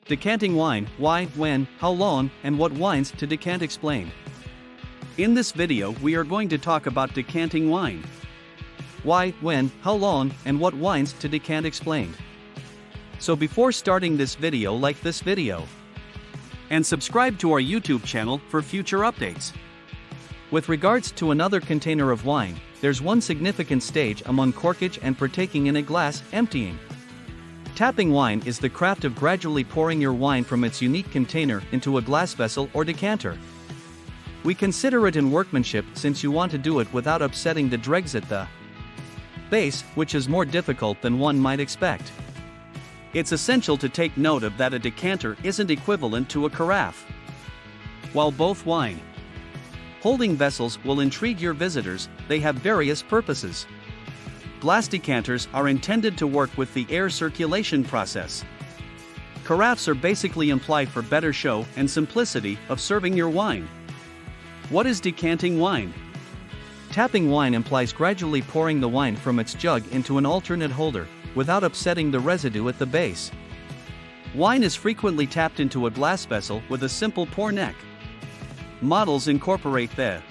Decanting wine: why, when, how long, and what wines to decant explained. In this video we are going to talk about decanting wine. Why, when, how long, and what wines to decant explained. So before starting this video, like this video and subscribe to our YouTube channel for future updates. With regards to another container of wine, there's one significant stage among corkage and partaking in a glass: emptying. Tapping wine is the craft of gradually pouring your wine from its unique container into a glass vessel or decanter. We consider it in workmanship since you want to do it without upsetting the dregs at the base, which is more difficult than one might expect. It's essential to take note of that a decanter isn't equivalent to a carafe. While both wine holding vessels will intrigue your visitors, they have various purposes. Glass decanters are intended to work with the air circulation process. Carafes are basically implied for better show and simplicity of serving your wine. What is decanting wine? Tapping wine implies gradually pouring the wine from its jug into an alternate holder, without upsetting the residue at the base. Wine is frequently tapped into a glass vessel with a simple pour neck. Models incorporate the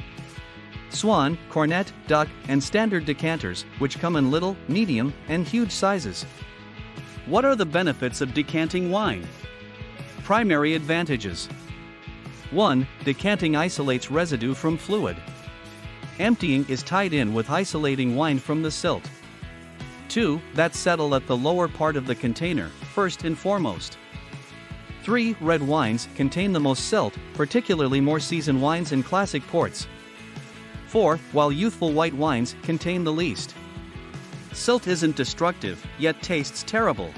swan, cornett, duck, and standard decanters, which come in little, medium, and huge sizes. What are the benefits of decanting wine? Primary advantages. 1. Decanting isolates residue from fluid. Emptying is tied in with isolating wine from the silt. 2. That settle at the lower part of the container, first and foremost. 3. Red wines contain the most silt, particularly more seasoned wines and classic ports. 4. While youthful white wines contain the least silt isn't destructive, yet tastes terrible.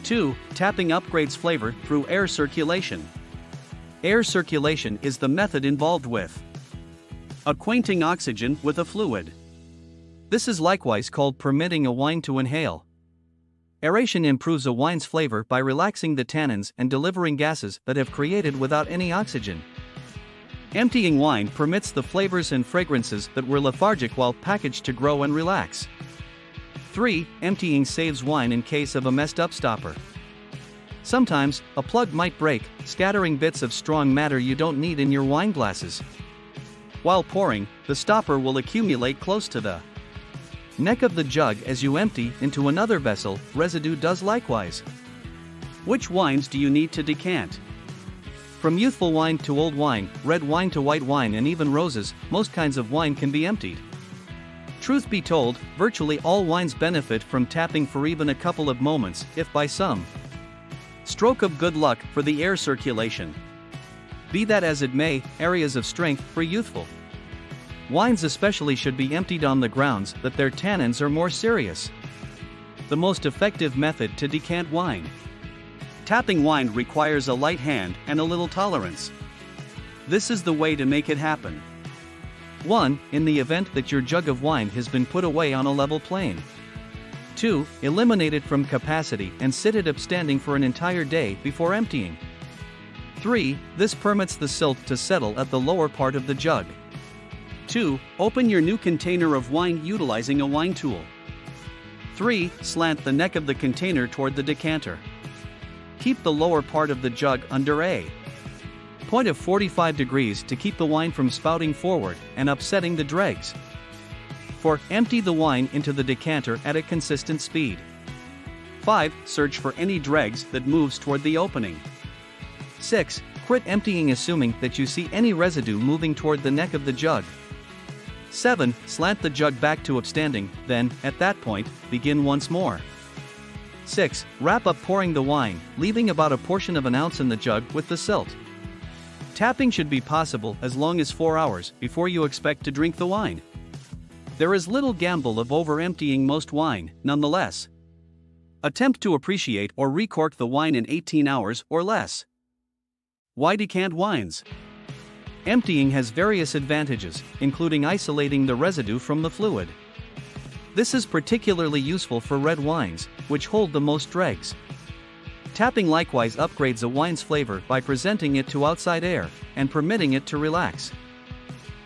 2. Tapping upgrades flavor through air circulation. Air circulation is the method involved with acquainting oxygen with a fluid. This is likewise called permitting a wine to inhale. Aeration improves a wine's flavor by relaxing the tannins and delivering gases that have created without any oxygen. Emptying wine permits the flavors and fragrances that were lethargic while packaged to grow and relax. 3. Emptying saves wine in case of a messed up stopper. Sometimes, a plug might break, scattering bits of strong matter you don't need in your wine glasses. While pouring, the stopper will accumulate close to the neck of the jug as you empty into another vessel. Residue does likewise. Which wines do you need to decant? From youthful wine to old wine, red wine to white wine, and even roses, most kinds of wine can be emptied. Truth be told, virtually all wines benefit from tapping for even a couple of moments, if by some stroke of good luck for the air circulation. Be that as it may, areas of strength for youthful wines especially should be emptied on the grounds that their tannins are more serious. The most effective method to decant wine. Tapping wine requires a light hand and a little tolerance. This is the way to make it happen. 1. In the event that your jug of wine has been put away on a level plane. 2. Eliminate it from capacity and sit it upstanding for an entire day before emptying. 3. This permits the silt to settle at the lower part of the jug. 2. Open your new container of wine utilizing a wine tool. 3. Slant the neck of the container toward the decanter. Keep the lower part of the jug under a point of 45 degrees to keep the wine from spouting forward and upsetting the dregs. 4. Empty the wine into the decanter at a consistent speed. 5. Search for any dregs that moves toward the opening. 6. Quit emptying assuming that you see any residue moving toward the neck of the jug. 7. Slant the jug back to upstanding, then, at that point, begin once more. 6. Wrap up pouring the wine, leaving about a portion of an ounce in the jug with the silt. Tapping should be possible as long as 4 hours before you expect to drink the wine. There is little gamble of over-emptying most wine, nonetheless. Attempt to appreciate or recork the wine in 18 hours or less. Why decant wines? Emptying has various advantages, including isolating the residue from the fluid. This is particularly useful for red wines, which hold the most dregs. Tapping likewise upgrades a wine's flavor by presenting it to outside air and permitting it to relax.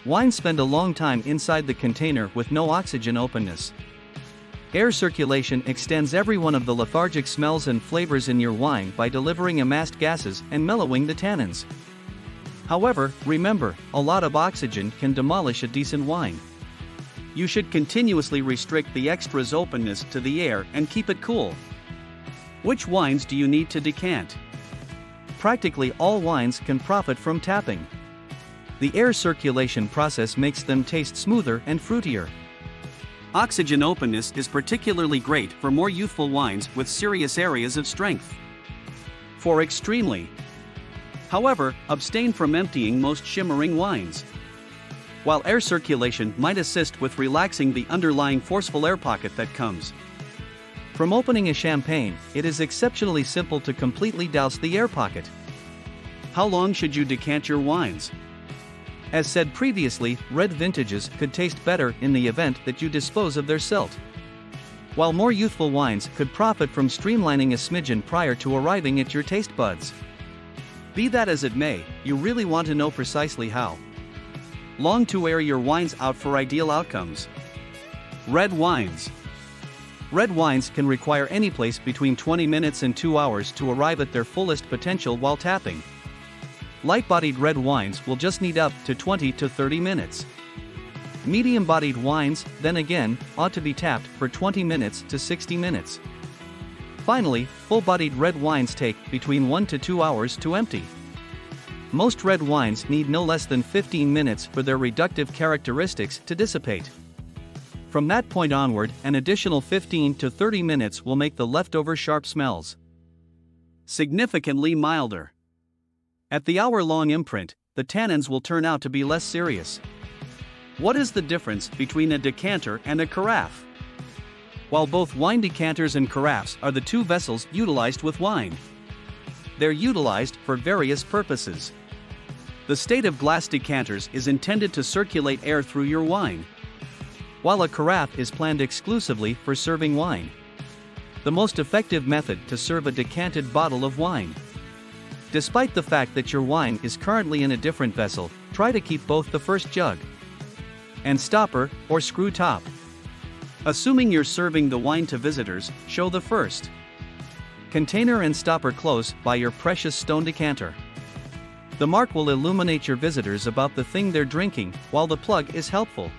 Wines spend a long time inside the container with no oxygen openness. Air circulation extends every one of the lethargic smells and flavors in your wine by delivering amassed gases and mellowing the tannins. However, remember, a lot of oxygen can demolish a decent wine. You should continuously restrict the extra's openness to the air and keep it cool. Which wines do you need to decant? Practically all wines can profit from tapping. The air circulation process makes them taste smoother and fruitier. Oxygen openness is particularly great for more youthful wines with serious areas of strength. For extremely. However, abstain from emptying most shimmering wines. While air circulation might assist with relaxing the underlying forceful air pocket that comes from opening a champagne, it is exceptionally simple to completely douse the air pocket. How long should you decant your wines? As said previously, red vintages could taste better in the event that you dispose of their silt, while more youthful wines could profit from streamlining a smidgen prior to arriving at your taste buds. Be that as it may, you really want to know precisely how long to air your wines out for ideal outcomes. Red wines. Red wines can require any place between 20 minutes and 2 hours to arrive at their fullest potential while tapping. Light-bodied red wines will just need up to 20 to 30 minutes. Medium-bodied wines, then again, ought to be tapped for 20 minutes to 60 minutes. Finally, full-bodied red wines take between 1 to 2 hours to empty. Most red wines need no less than 15 minutes for their reductive characteristics to dissipate. From that point onward, an additional 15 to 30 minutes will make the leftover sharp smells significantly milder. At the hour-long imprint, the tannins will turn out to be less serious. What is the difference between a decanter and a carafe? While both wine decanters and carafes are the two vessels utilized with wine, they're utilized for various purposes. The state of glass decanters is intended to circulate air through your wine, while a carafe is planned exclusively for serving wine. The most effective method to serve a decanted bottle of wine. Despite the fact that your wine is currently in a different vessel, try to keep both the first jug and stopper or screw top. Assuming you're serving the wine to visitors, show the first container and stopper close by your precious stone decanter. The mark will illuminate your visitors about the thing they're drinking, while the plug is helpful,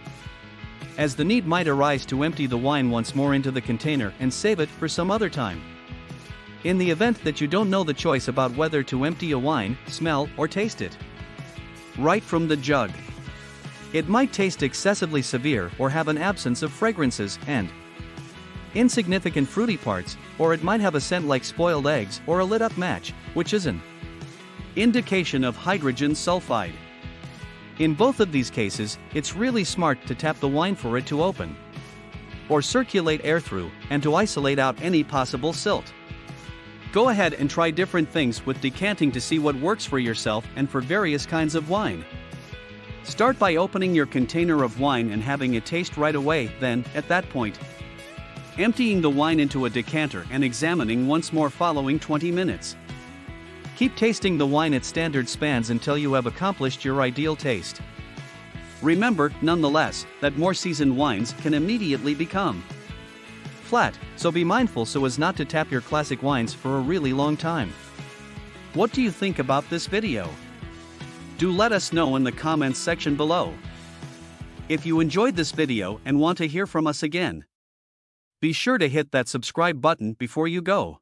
as the need might arise to empty the wine once more into the container and save it for some other time. In the event that you don't know the choice about whether to empty a wine, smell, or taste it right from the jug, it might taste excessively severe or have an absence of fragrances and insignificant fruity parts, or it might have a scent like spoiled eggs or a lit-up match, which is an indication of hydrogen sulfide. In both of these cases, it's really smart to tap the wine for it to open or circulate air through, and to isolate out any possible silt. Go ahead and try different things with decanting to see what works for yourself and for various kinds of wine. Start by opening your container of wine and having it taste right away, then, at that point, emptying the wine into a decanter and examining once more following 20 minutes. Keep tasting the wine at standard spans until you have accomplished your ideal taste. Remember, nonetheless, that more seasoned wines can immediately become flat, so be mindful so as not to tap your classic wines for a really long time. What do you think about this video? Do let us know in the comments section below. If you enjoyed this video and want to hear from us again, be sure to hit that subscribe button before you go.